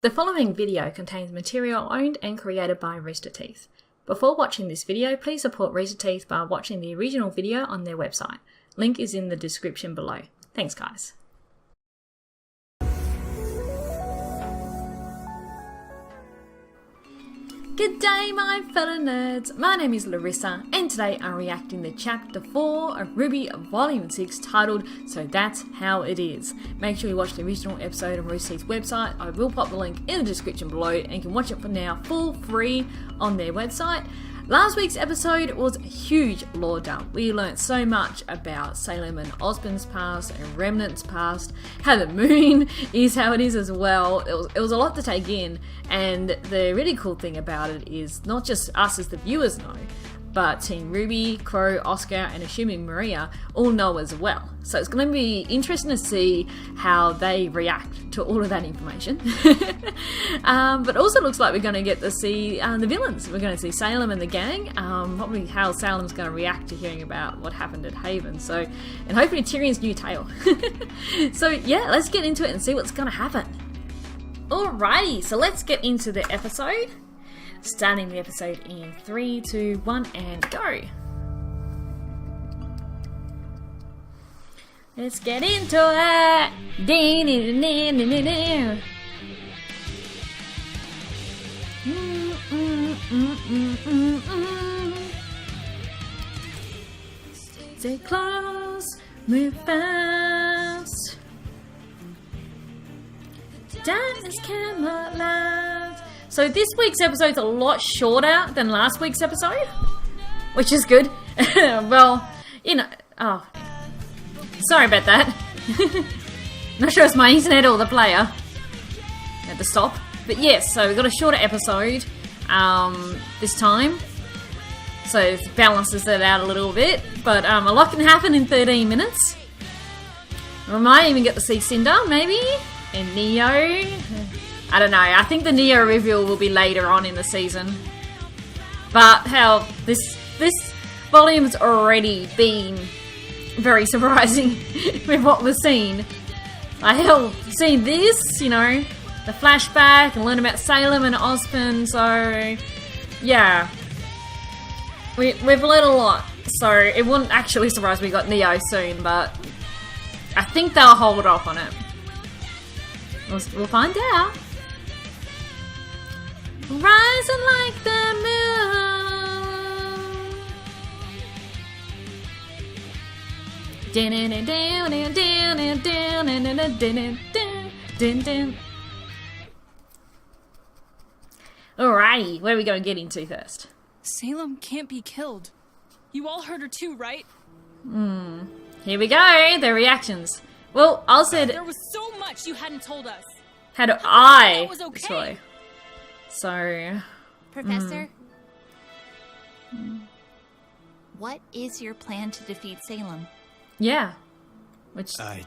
The following video contains material owned and created by Rooster Teeth. Before watching this video, please support Rooster Teeth by watching the original video on their website. Link is in the description below. Thanks, guys. Good day, my fellow nerds. My name is Larissa, and today I'm reacting to Chapter 4 of RWBY Volume 6 titled So That's How It Is. Make sure you watch the original episode on Rooster Teeth's website. I will pop the link in the description below, and you can watch it for now full free on their website. Last week's episode was a huge lore dump. We learnt so much about Salem and Osborne's past and Remnant's past, how the moon is how it is as well. It was a lot to take in, and the really cool thing about it is not just us as the viewers know, but Team RWBY, Crow, Oscar, and assuming Maria all know as well. So it's going to be interesting to see how they react to all of that information. But also looks like we're going to get to see the villains. We're going to see Salem and the gang, probably how Salem's going to react to hearing about what happened at Haven. So, and hopefully Tyrion's new tale. So yeah, let's get into it and see what's going to happen. Alrighty, so let's get into the episode. Starting the episode in 3, 2, 1, and go. Let's get into it. Stay close, move fast. Darkness cannot last. So this week's episode's a lot shorter than last week's episode, which is good. Well, you know, oh, sorry about that. Not sure it's my internet or the player. Had to stop. But yes, so we've got a shorter episode this time. So it balances it out a little bit. But a lot can happen in 13 minutes. We might even get to see Cinder, maybe, and Neo. I don't know, I think the Neo reveal will be later on in the season. But how this volume's already been very surprising with what we've seen. Like, hell, seeing this, you know, the flashback and learn about Salem and Osborne, so yeah. We've learned a lot, so it wouldn't actually surprise me we got Neo soon, but I think they'll hold off on it. We'll find out. Rising like the moon. Alrighty, where are we going to get into first? Salem can't be killed. You all heard her too, right? Here we go, the reactions. Well, I said there was so much you hadn't told us. How do I that was okay. destroy? So, Professor, what is your plan to defeat Salem? Yeah, which I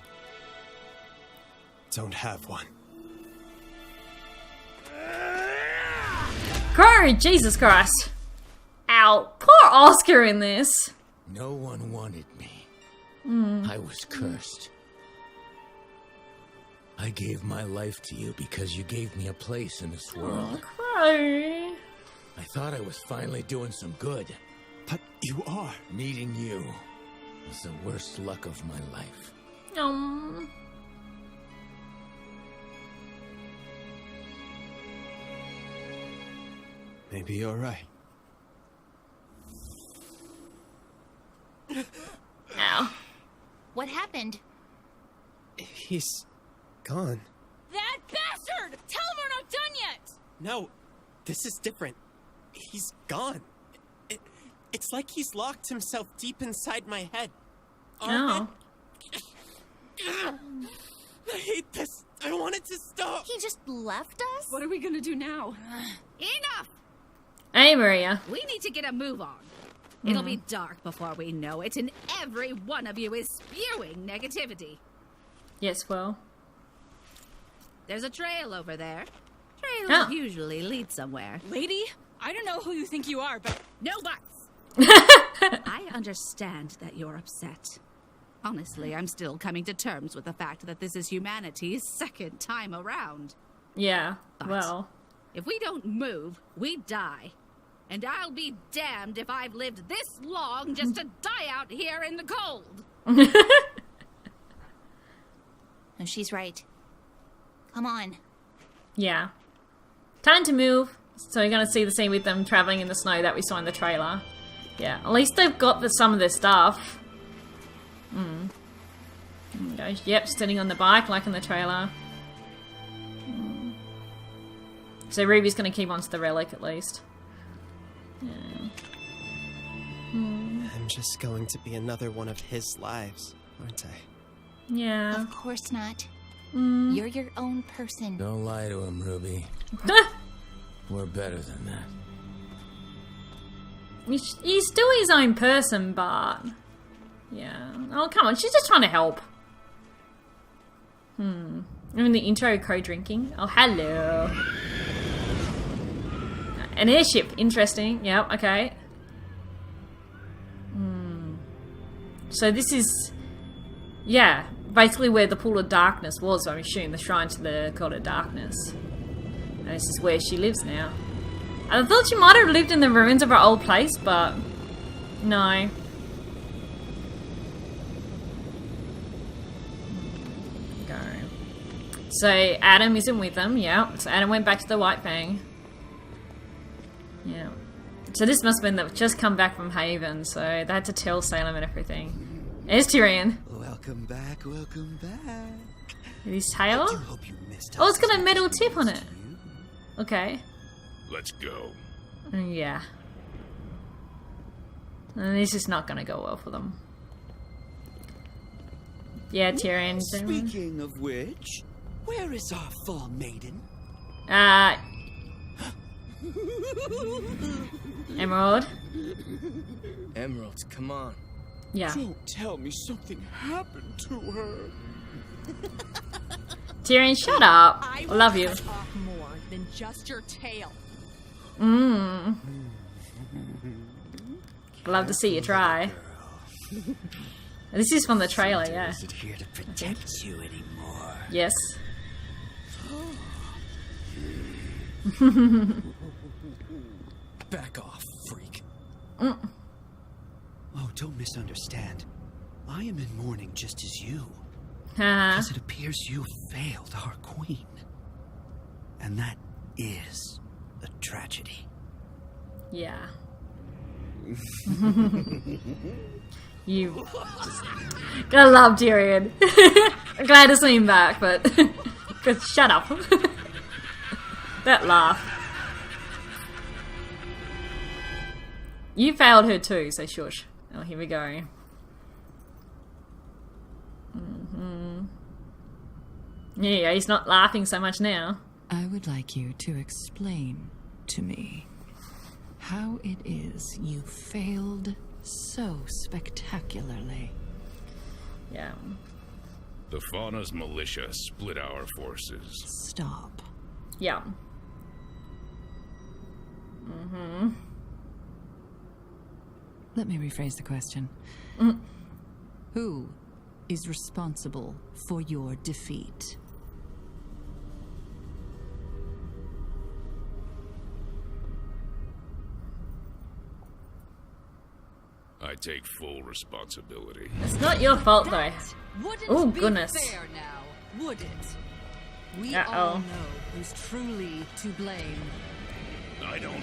don't have one. Crow, Jesus Christ! Ow, poor Oscar in this. No one wanted me. I was cursed. I gave my life to you because you gave me a place in this world. Crow. I thought I was finally doing some good. But you are. Meeting you was the worst luck of my life. Maybe you're right. Ow. What happened? He's gone. That bastard! Tell him we're not done yet! No, this is different. He's gone. It's like he's locked himself deep inside my head. Oh. I hate this. I want it to stop. He just left us? What are we gonna do now? Enough! Hey, Maria. We need to get a move on. It'll be dark before we know it, and every one of you is spewing negativity. Yes, well. There's a trail over there. Trails Oh. usually lead somewhere. Lady, I don't know who you think you are, but No buts! I understand that you're upset. Honestly, I'm still coming to terms with the fact that this is humanity's second time around. Yeah, But well. if we don't move, we die. And I'll be damned if I've lived this long just to die out here in the cold. No, she's right. Come on. Yeah. Time to move. So you're going to see the scene with them traveling in the snow that we saw in the trailer. Yeah, at least they've got some of their stuff. There you go. Yep, standing on the bike like in the trailer. So Ruby's going to keep on to the relic at least. Yeah. I'm just going to be another one of his lives, aren't I? Yeah. Of course not. You're your own person. Don't lie to him, Ruby. We're better than that. He's still his own person, but... Yeah. Oh, come on. She's just trying to help. In the intro, co-drinking. Oh, hello. An airship. Interesting. Yep, okay. So this is... Yeah. Basically where the Pool of Darkness was, I assume. The shrine to the God of Darkness. And this is where she lives now. I thought she might have lived in the ruins of her old place, but... No. Go. So, Adam isn't with them, yeah. So Adam went back to the White Fang. Yeah. So this must have been they've just come back from Haven, so they had to tell Salem and everything. There's Tyrion. Welcome back, welcome back. With his tail. I do hope you missed Oh, it's got a metal tip on it. Okay. Let's go. Yeah. And this is not going to go well for them. Yeah, Tyrion. Speaking of which, where is our fall maiden? Emerald. Emerald, come on. Yeah. Don't tell me something happened to her. Tyrion, shut up. I love you. Cut off more than just your tail. Love to see you try. This is from the trailer, yeah. Isn't here to protect you anymore. Yes. Back off, freak. Oh, don't misunderstand. I am in mourning just as you. Because it appears you failed our queen. And that is a tragedy. Yeah. You gotta love Tyrion. I'm glad to see him back, but shut up. That laugh. You failed her too, so shush. Oh, here we go. Yeah, he's not laughing so much now. I would like you to explain to me how it is you failed so spectacularly. Yeah. The Fauna's militia split our forces. Stop. Yeah. Let me rephrase the question. Who is responsible for your defeat? I take full responsibility. It's not your fault though. Oh goodness. Fair now, would it? We Uh-oh. all know who's truly to blame. I don't.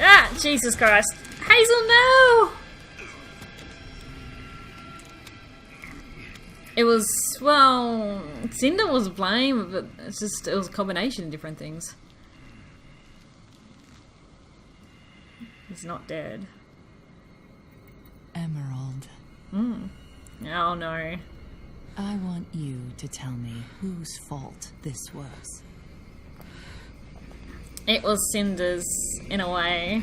Ah, Jesus Christ. Hazel, no! It was, well, Cinder was blamed, but it's just, it was a combination of different things. He's not dead. Emerald, Oh no. I want you to tell me whose fault this was. It was Cinder's, in a way.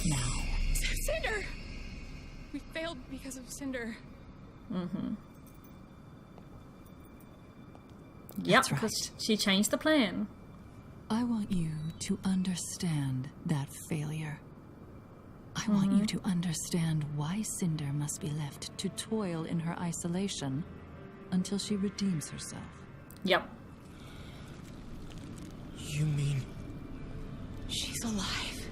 Now. Cinder! We failed because of Cinder. Yep, That's right. because she changed the plan. I want you to understand that failure. I want you to understand why Cinder must be left to toil in her isolation until she redeems herself. Yep. You mean... She's alive.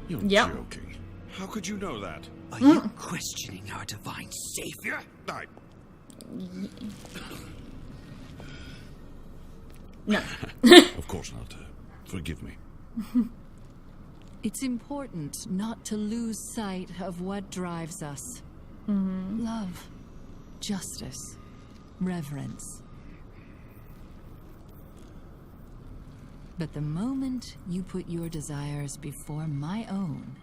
You're Yep. joking. How could you know that? Are you questioning our divine savior? No. Of course not. Forgive me. It's important not to lose sight of what drives us. Love, justice, reverence. But the moment you put your desires before my own,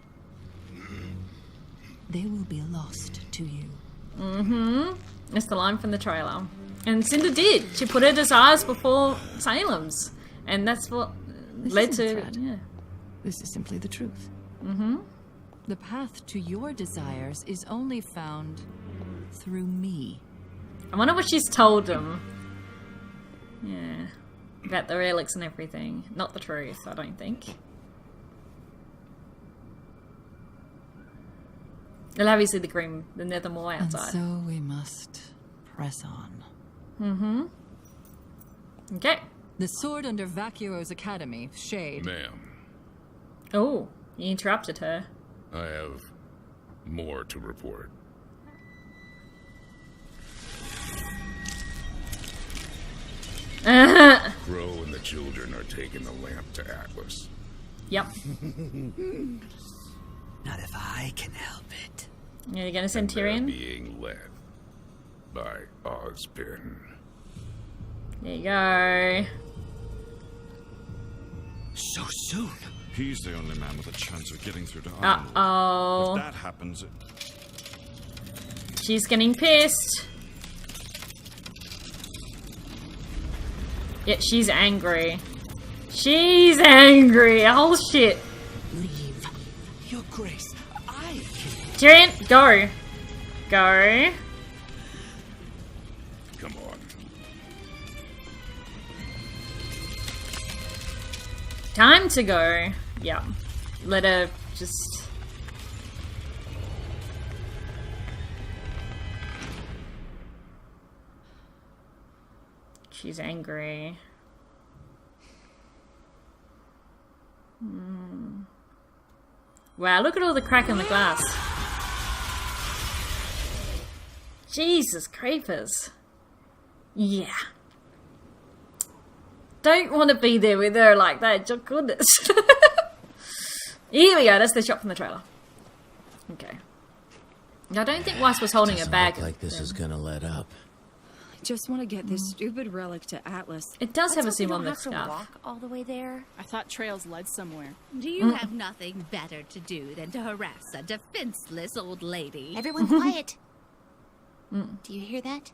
they will be lost to you. That's the line from the trailer. And Cinder did. She put her desires before Salem's. And that's what led to... Yeah. This is simply the truth. The path to your desires is only found through me. I wonder what she's told them. Yeah. About the relics and everything. Not the truth, I don't think. They'll obviously the grim, the Nethermore outside. And so we must press on. Okay. The sword under Vacuo's academy, Shade. Ma'am, Oh, you interrupted her. I have more to report. Crow and the children are taking the lamp to Atlas. Yep. Not if I can help it. Yeah, you're gonna send They're Tyrion? being led by Ozpin. There you go. So soon? He's the only man with a chance of getting through to Arnold. Uh-oh. If that happens... She's getting pissed. Yeah, she's angry. She's angry. Oh, shit. Leave. Your Grace, I can... Tyrion, go. Go. Come on. Time to go. Yeah. Let her just... She's angry. Wow, look at all the crack in the glass. Jesus creepers. Yeah. Don't want to be there with her like that, your goodness. Here we go, that's the shot from the trailer. Okay. I don't think Weiss was holding a bag. Look like this is gonna let up. Just want to get this stupid relic to Atlas. It does have a symbol on the Have to scarf. walk all the way there. I thought trails led somewhere. Do you have nothing better to do than to harass a defenseless old lady? Everyone quiet. Do you hear that?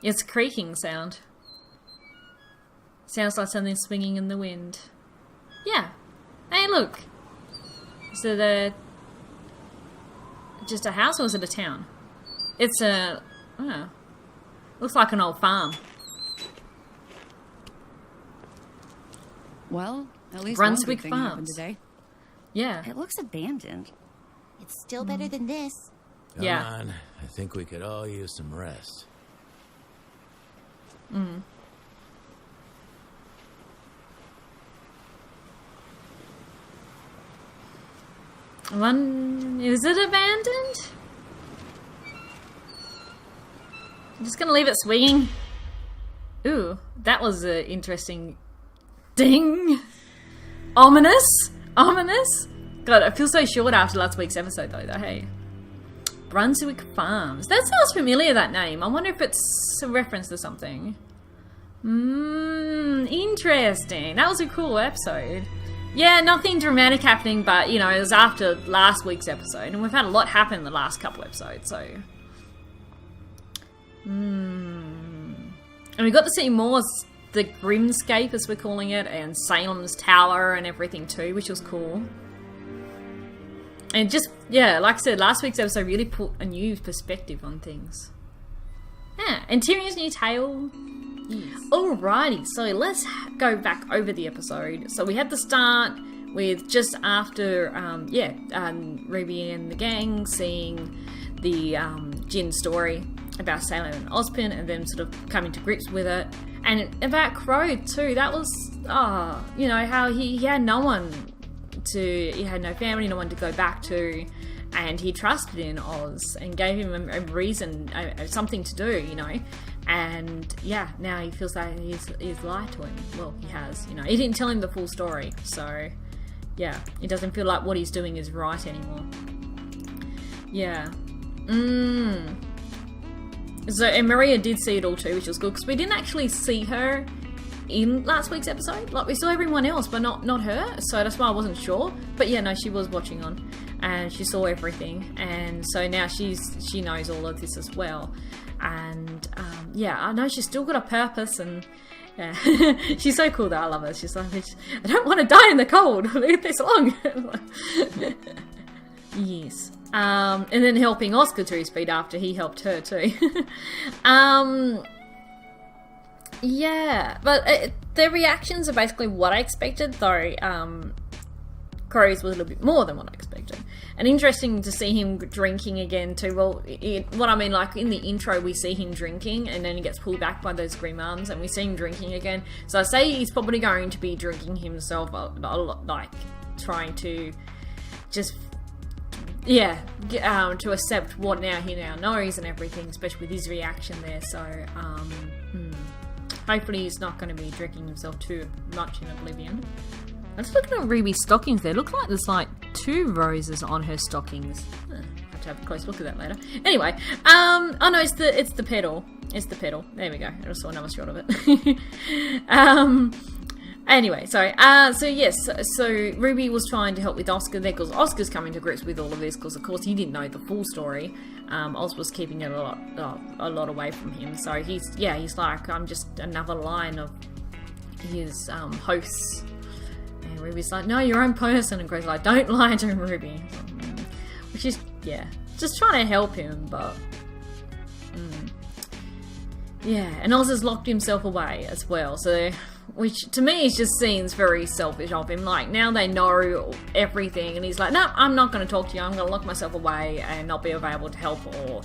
It's a creaking sound. Sounds like something swinging in the wind. Yeah. Hey, look. Is it just a house or is it a town? It's a... Oh. Looks like an old farm. Well, at least Brunswick one good thing happened Farms. today. Yeah. It looks abandoned. It's still better than this. Come Yeah. on. I think we could all use some rest. Is it abandoned? I'm just gonna leave it swinging. Ooh, that was an interesting ding. Ominous. Ominous. God, I feel so short after last week's episode though, hey. Brunswick Farms. That sounds familiar, that name. I wonder if it's a reference to something. Interesting. That was a cool episode. Yeah, nothing dramatic happening, but, you know, it was after last week's episode, and we've had a lot happen in the last couple episodes, so... And we got to see more the Grimscape, as we're calling it, and Salem's Tower and everything too, which was cool. And just, yeah, like I said, last week's episode really put a new perspective on things. Yeah, and Tyrion's new tale. Yes. Alrighty, so let's go back over the episode. So we had the start with just after, RWBY and the gang seeing the Jin story about Salem and Ozpin and them sort of coming to grips with it. And about Crow too, that was, you know, how he had no one he had no family, no one to go back to, and he trusted in Oz and gave him a reason, something to do, you know. And yeah, now he feels like he's lied to him. Well, he has, you know. He didn't tell him the full story, so yeah, it doesn't feel like what he's doing is right anymore. Yeah. So, and Maria did see it all too, which was good, because we didn't actually see her in last week's episode. Like, we saw everyone else, but not her, so that's why I wasn't sure. But yeah, no, she was watching on, and she saw everything, and so now she knows all of this as well. And yeah, I know she's still got a purpose, and yeah, she's so cool though. I love her. She's like, I don't want to die in the cold. Leave this long. Yes. And then helping Oscar to his feet after he helped her too. Yeah, but their reactions are basically what I expected, though Crow's was a little bit more than what I expected. And interesting to see him drinking again too. Well, what I mean, like in the intro we see him drinking, and then he gets pulled back by those Grim Arms, and we see him drinking again. So I say he's probably going to be drinking himself a lot, like trying to just... yeah, to accept what he now knows and everything, especially with his reaction there. So, hopefully he's not going to be drinking himself too much in oblivion. I'm just looking at RWBY's stockings there. Look like there's like 2 roses on her stockings. I'll have to have a close look at that later. Anyway, oh no, it's the petal. It's the petal. There we go. I just saw another shot of it. Anyway, sorry. So yes, so RWBY was trying to help with Oscar there, because Oscar's coming to grips with all of this, because of course he didn't know the full story. Oz was keeping it a lot away from him. So he's like, I'm just another line of his hosts. And RWBY's like, no, your own person. And Gray's like, don't lie to RWBY. Which is, yeah, just trying to help him, but... yeah, and Oz has locked himself away as well, so... which to me just seems very selfish of him. Like, now they know everything, and he's like, no, I'm not going to talk to you, I'm going to lock myself away and not be available to help or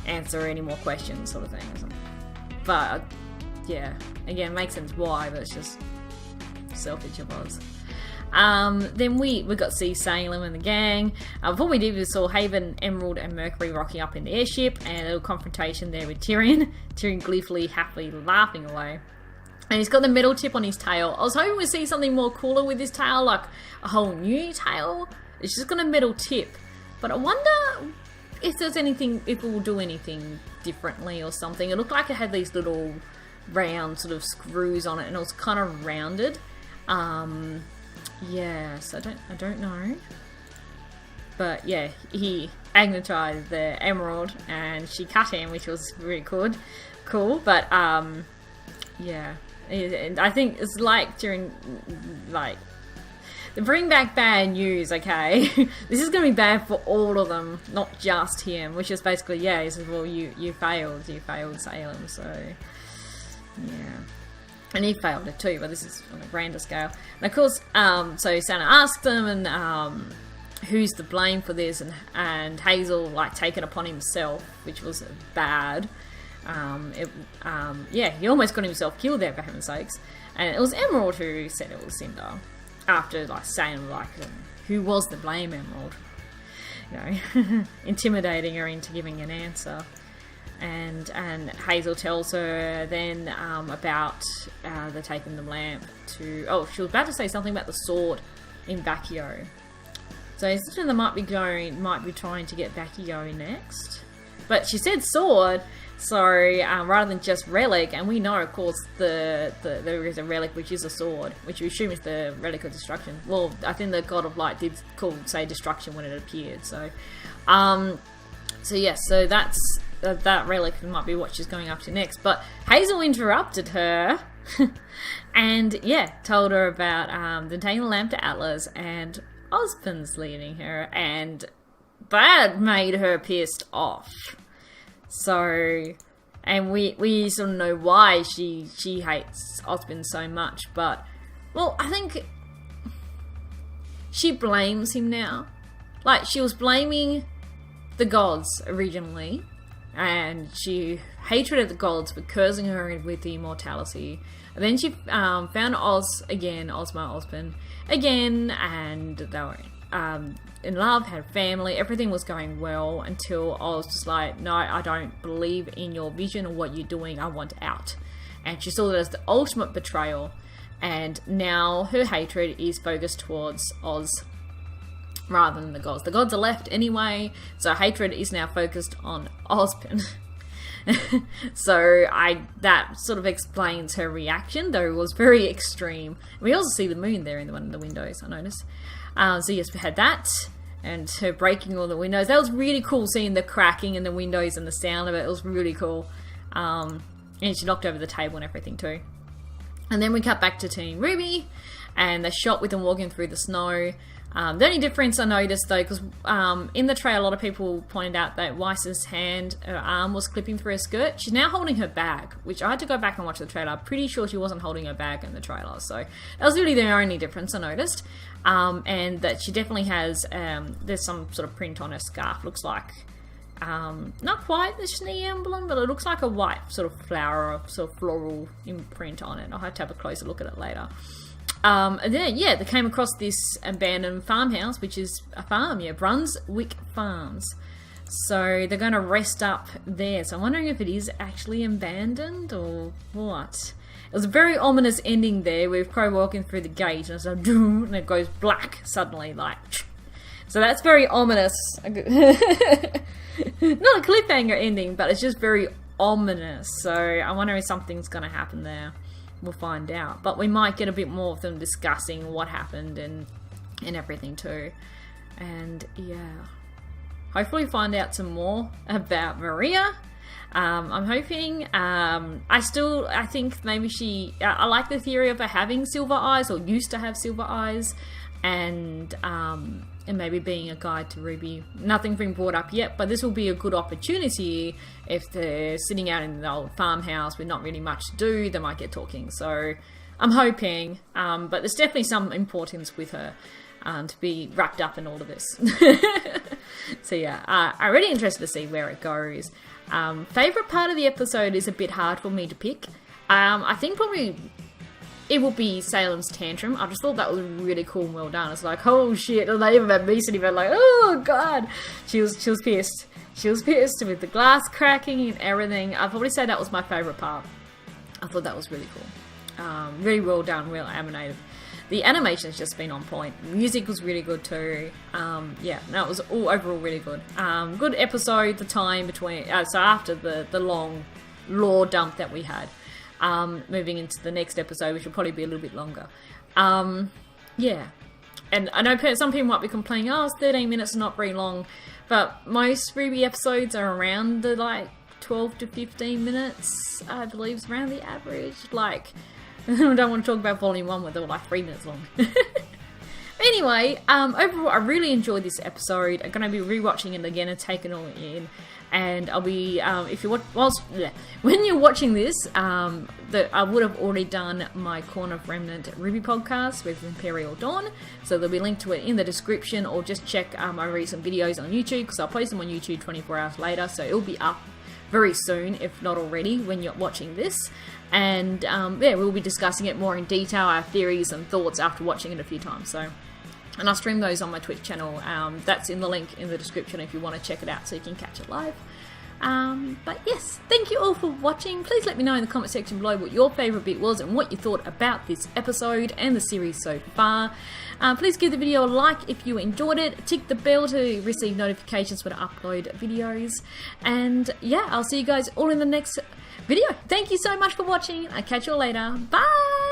answer any more questions, sort of thing. But yeah, again, makes sense why, but it's just selfish of us. Then we got to see Salem and the gang. What we did was saw Haven, Emerald, and Mercury rocking up in the airship, and a little confrontation there with Tyrion. Tyrion gleefully, happily laughing away. And he's got the metal tip on his tail. I was hoping we'd see something more cooler with his tail, like a whole new tail. It's just got a metal tip. But I wonder if there's anything, if it will do anything differently or something. It looked like it had these little round sort of screws on it, and it was kind of rounded. Yeah, so I don't know. But yeah, he magnetized the Emerald, and she cut him, which was really cool. But yeah. And I think it's like during, like, they bring back bad news, okay? This is going to be bad for all of them, not just him, which is basically, yeah, he says, well, you failed Salem, so, yeah. And he failed it too, but this is on a grander scale. And of course, so Santa asked him, and who's to blame for this, and Hazel, like, take it upon himself, which was bad. Yeah, he almost got himself killed there, for heaven's sakes. And it was Emerald who said it was Cinder, after like saying like who was the blame Emerald, you know, intimidating her into giving an answer. And Hazel tells her then about the taking the lamp to... oh, she was about to say something about the sword in Bacchio. So they might be trying to get Bacchio next. But she said sword, so rather than just relic, and we know, of course, there is a relic which is a sword, which we assume is the relic of destruction. Well, I think the God of Light did say destruction when it appeared. So, yes, so that's that relic might be what she's going up to next. But Hazel interrupted her, and yeah, told her about the taking the lamp to Atlas, and Osmond's leading her, and that made her pissed off. So, and we sort of know why she hates Osmond so much, but, well, I think she blames him now. Like, she was blaming the gods originally, and she hatred of the gods for cursing her with immortality. And then she found Osman again, and they were in love, had a family, everything was going well until I was just like, no, I don't believe in your vision or what you're doing, I want out. And she saw that as the ultimate betrayal, and now her hatred is focused towards Oz rather than the gods. The gods are left anyway, so hatred is now focused on Ozpin. So that sort of explains her reaction, though it was very extreme. We also see the moon there in one of the windows, I noticed. So yes, we had that, and her breaking all the windows. That was really cool, seeing the cracking in the windows and the sound of it. It was really cool. And she knocked over the table and everything too. And then we cut back to Team RWBY, and the shot with them walking through the snow. The only difference I noticed though, because in the trailer a lot of people pointed out that Weiss's her arm was clipping through her skirt. She's now holding her bag, which I had to go back and watch the trailer. I'm pretty sure she wasn't holding her bag in the trailer, so that was really the only difference I noticed. And that she definitely has, there's some sort of print on her scarf, looks like, not quite the Schnee emblem, but it looks like a white sort of flower or sort of floral imprint on it. I'll have to have a closer look at it later. And then, yeah, they came across this abandoned farmhouse, which is a farm, yeah, Brunswick Farms. So they're going to rest up there. So I'm wondering if it is actually abandoned or what. It was a very ominous ending there with Crow walking through the gate and it's like, and it goes black suddenly, like. So that's very ominous. Not a cliffhanger ending, but it's just very ominous. So I wonder if something's going to happen there. We'll find out, but we might get a bit more of them discussing what happened and everything too. And yeah, hopefully find out some more about Maria. I'm hoping. I think maybe I like the theory of her having silver eyes, or used to have silver eyes, and maybe being a guide to RWBY. Nothing's been brought up yet, but this will be a good opportunity if they're sitting out in the old farmhouse with not really much to do. They might get talking. So I'm hoping, but there's definitely some importance with her to be wrapped up in all of this. So yeah, I'm really interested to see where it goes. Favorite part of the episode is a bit hard for me to pick. I think probably it will be Salem's tantrum. I just thought that was really cool and well done. It's like, oh shit, and they even had me sitting there like, oh god. She was pissed. She was pissed with the glass cracking and everything. I'd probably say that was my favourite part. I thought that was really cool. Really well done, well animated. The animation's just been on point. The music was really good too. Yeah, no, it was all overall really good. Good episode, the time between, so after the long lore dump that we had. Moving into the next episode, which will probably be a little bit longer. Yeah. And I know some people might be complaining, oh, it's 13 minutes, not very long. But most RWBY episodes are around the, 12 to 15 minutes, I believe, is around the average. I don't want to talk about Volume 1 where they were 3 minutes long. Anyway, overall, I really enjoyed this episode. I'm going to be rewatching it again and taking it all in. And I'll be, when you're watching this, I would have already done my Corner of Remnant RWBY podcast with Imperial Dawn, so there'll be a link to it in the description, or just check my recent videos on YouTube, because I'll post them on YouTube 24 hours later, so it'll be up very soon, if not already, when you're watching this. And yeah, we'll be discussing it more in detail, our theories and thoughts after watching it a few times. So. And I stream those on my Twitch channel. That's in the link in the description if you want to check it out so you can catch it live. But yes, thank you all for watching. Please let me know in the comment section below what your favourite bit was and what you thought about this episode and the series so far. Please give the video a like if you enjoyed it. Tick the bell to receive notifications when I upload videos. And yeah, I'll see you guys all in the next video. Thank you so much for watching. I'll catch you all later. Bye!